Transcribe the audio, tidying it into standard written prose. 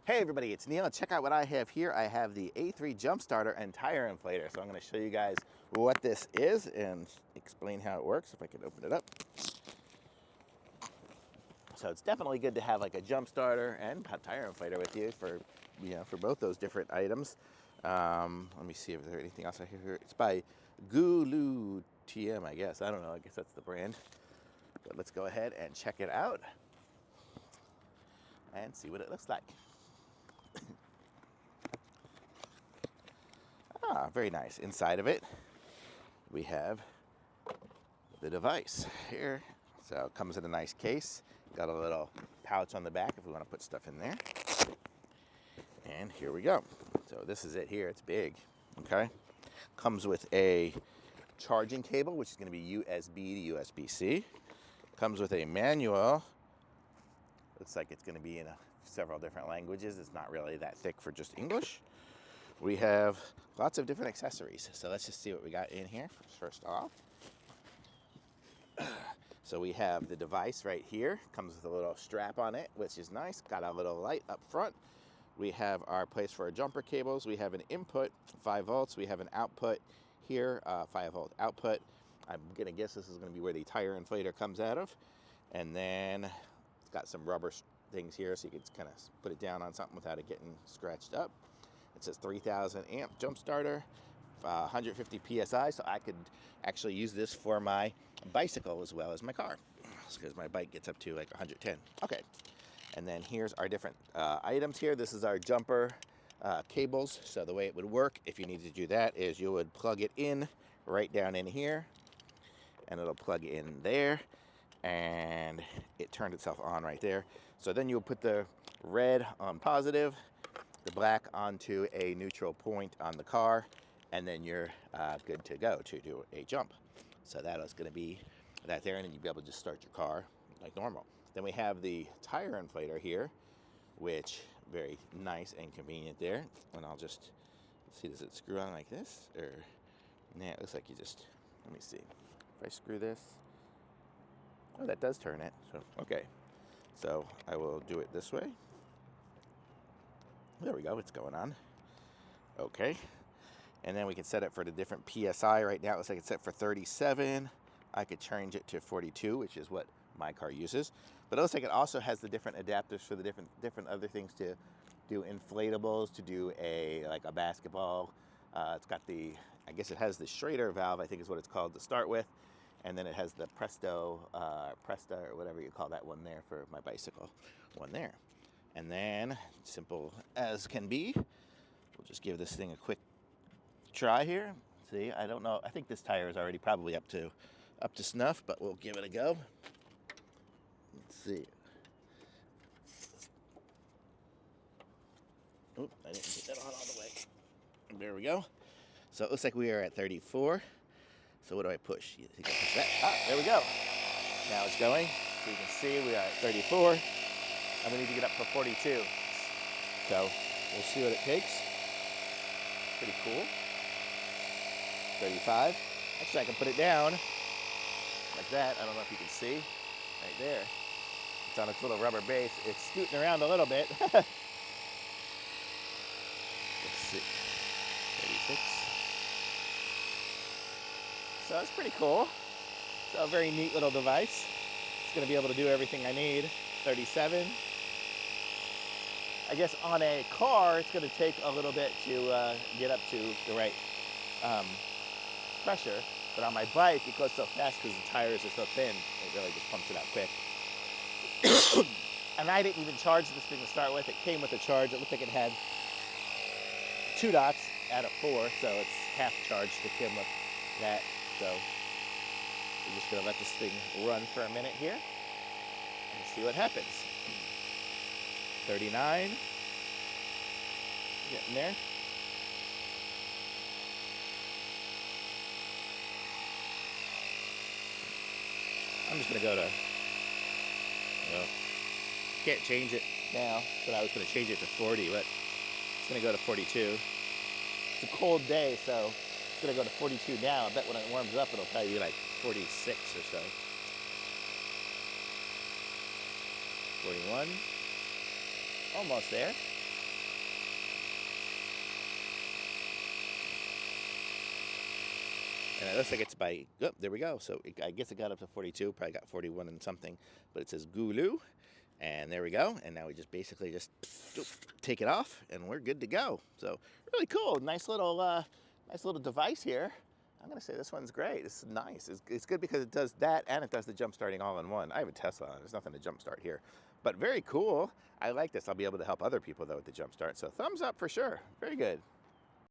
Hey everybody, it's Neil, and check out what I have here. I have the A3 jump starter and tire inflator. So I'm going to show you guys what this is and explain how it works, if I can open it up. So it's definitely good to have like a jump starter and a tire inflator with you for, for both those different items. Let me see if there's anything else I have here. It's by Gooloo TM, I guess. I don't know, I guess that's the brand. But let's go ahead and check it out and see what it looks like. Very nice. Inside of it, we have the device here. So it comes in a nice case. Got a little pouch on the back if we want to put stuff in there. And here we go. So this is it here. It's big. Okay. Comes with a charging cable, which is going to be USB to USB-C. Comes with a manual. Looks like it's going to be in several different languages. It's not really that thick for just English. We have lots of different accessories. So let's just see what we got in here first off. So we have the device right here. Comes with a little strap on it, which is nice. Got a little light up front. We have our place for our jumper cables. We have an input, 5 volts. We have an output here, 5 volt output. I'm gonna guess this is gonna be where the tire inflator comes out of. And then it's got some rubber things here so you can kind of put it down on something without it getting scratched up. It says 3,000 amp jump starter, 150 PSI, so I could actually use this for my bicycle as well as my car, because my bike gets up to like 110. Okay, and then here's our different items here. This is our jumper cables. So the way it would work, if you need to do that, is you would plug it in right down in here, and it'll plug in there, and it turned itself on right there. So then you'll put the red on positive, the black onto a neutral point on the car, and then you're good to go to do a jump. So that is going to be that there, and then you'll be able to just start your car like normal. Then we have the tire inflator here, which very nice and convenient there. And I'll just see, does it screw on like this, or nah, it looks like you just, let me see if I screw this. Oh, that does turn it. So okay, so I will do it this way. There we go, it's going on. Okay, and then we can set it for the different PSI. Right now it looks like it's set for 37. I could change it to 42, which is what my car uses. But it looks like it also has the different adapters for the different other things, to do inflatables, to do like a basketball. It's got the, I guess it has the Schrader valve, I think is what it's called to start with. And then it has the Presta, or whatever you call that one there for my bicycle, one there. And then, simple as can be, we'll just give this thing a quick try here. See, I don't know, I think this tire is already probably up to snuff, but we'll give it a go. Let's see. Oop, I didn't get that on all the way. There we go. So it looks like we are at 34. So what do I push? You think I push that? Ah, there we go. Now it's going. So you can see we are at 34. And we need to get up to 42. So we'll see what it takes. Pretty cool. 35. Actually, I can put it down like that. I don't know if you can see. Right there. It's on its little rubber base. It's scooting around a little bit. Let's see. 36. So it's pretty cool. So a very neat little device. It's going to be able to do everything I need. 37. I guess on a car, it's going to take a little bit to get up to the right pressure. But on my bike, it goes so fast because the tires are so thin. It really just pumps it out quick. And I didn't even charge this thing to start with. It came with a charge. It looked like it had 2 dots out of 4, so it's half charged to come with that. So we're just going to let this thing run for a minute here and see what happens. 39. Getting there. I'm just going to go to, well, can't change it now, but I was going to change it to 40, but it's going to go to 42. It's a cold day, so it's going to go to 42 now. I bet when it warms up, it'll probably be like 46 or so. 41. Almost there. And it looks like it's by, oh, there we go. So I guess it got up to 42, probably got 41 and something, but it says Gooloo. And there we go. And now we just basically just take it off and we're good to go. So really cool. Nice little device here. I'm going to say this one's great. This is nice. It's good because it does that and it does the jump starting all in one. I have a Tesla. There's nothing to jump start here. But very cool. I like this. I'll be able to help other people though with the jump start. So thumbs up for sure. Very good.